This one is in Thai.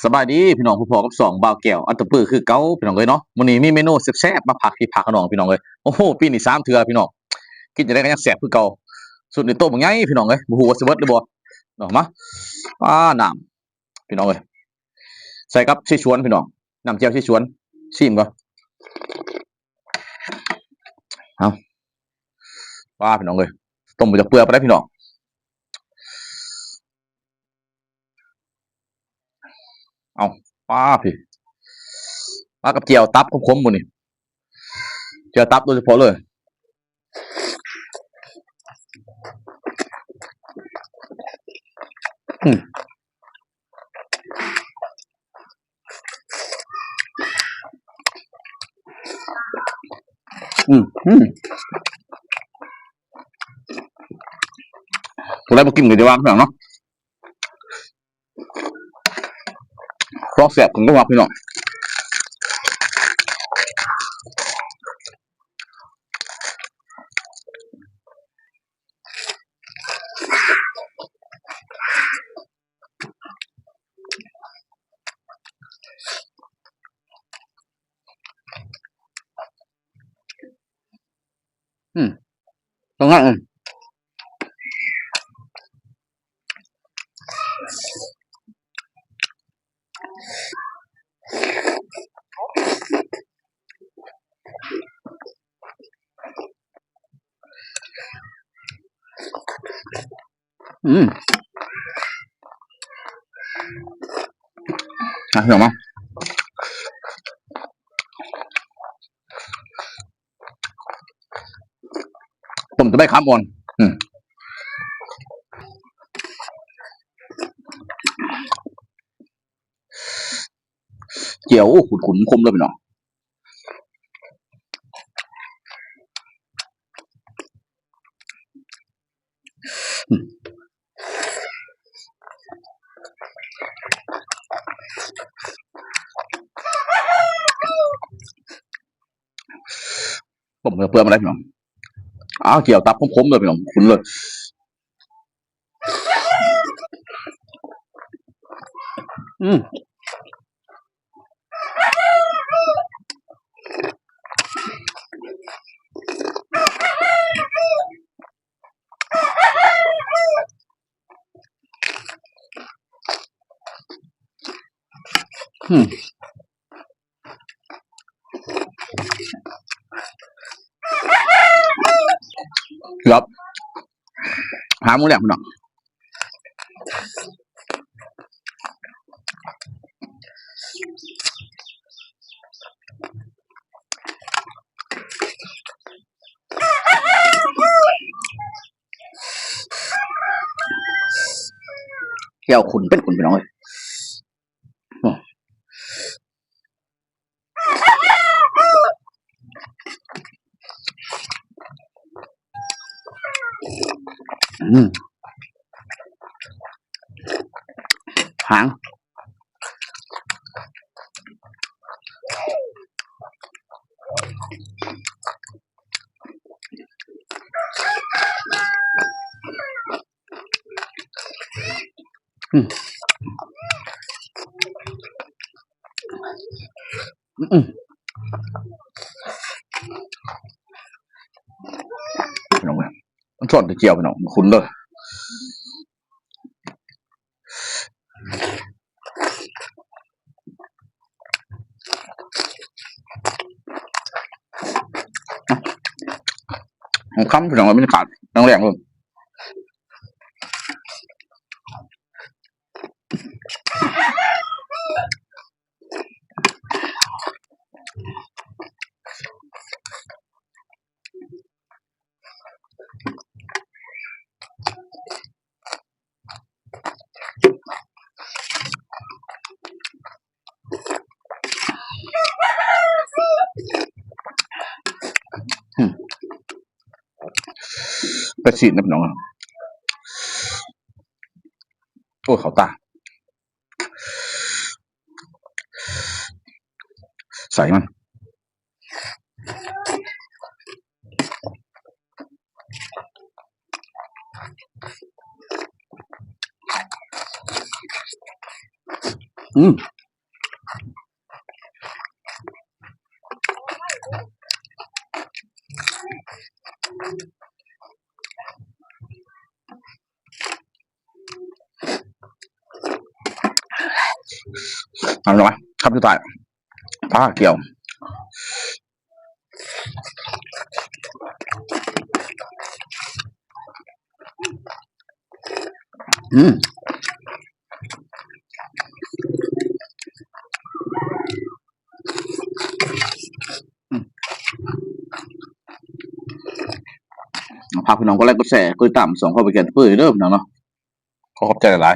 สบายดีพี่น้องผู้พอกับสองบ่าวแก้วอันตะปือคือเก่าพี่น้องเลยเนาะมื้อนี้มีเมนูแซ่บๆมาผักพี่ผักน้องพี่น้องเลยโอ้โหปีนี้3เทื่อพี่น้องกินจะได้ก็ยังแซ่บคือเก่าสุดในโต๊ะบักใหญ่พี่น้องเอ้ยบ่ฮู้ว่าสิเบิดหรือบ่เนาะมาน้ำพี่น้องเอ้ยใส่กับเชชวนพี่น้องน้ำเจียวเชชวนชิมก่อนเอาพี่น้องเอ้ยต้มไปจากเปลือกไปได้พี่น้องเอาพี่กับเจียวตับขมๆหมดนี่เจียวตับโดยเฉพาะเลยอืมอืมผู้ใดบ่กินก็จะวางพี่น้องเนาะลองแซ่บกันก็ว่าพี่น้องต้องงั้นพี่น้องมาต้มจะไม่ค้ำอ่อนเจียวขุนๆคมเลยพี่น้องต้มเปลือกมาได้พี่น้องเจียวตับคมๆเลยพี่น้องขุนเลยอืมครับหาหมูแหลมพี่น้องเจียวขุนเป็นขุนพี่น้องเลยหางพี่น้องเลยมันสดเจียวพี่น้องขุนเลยคำพี่น้องไม่ขาดแรงเลยเป็ดสีนะพี่น้องโอ้เขาตาใส่มัน อืมเอาหน่อยครับสุดท้ายปลาเกี่ยวอืมพาพี่น้องก็ไลค์กดแชร์กดติดตามสองข้อไปแกนเพื่อเด้อพี่น้องเนาะขอขอบใจหลาย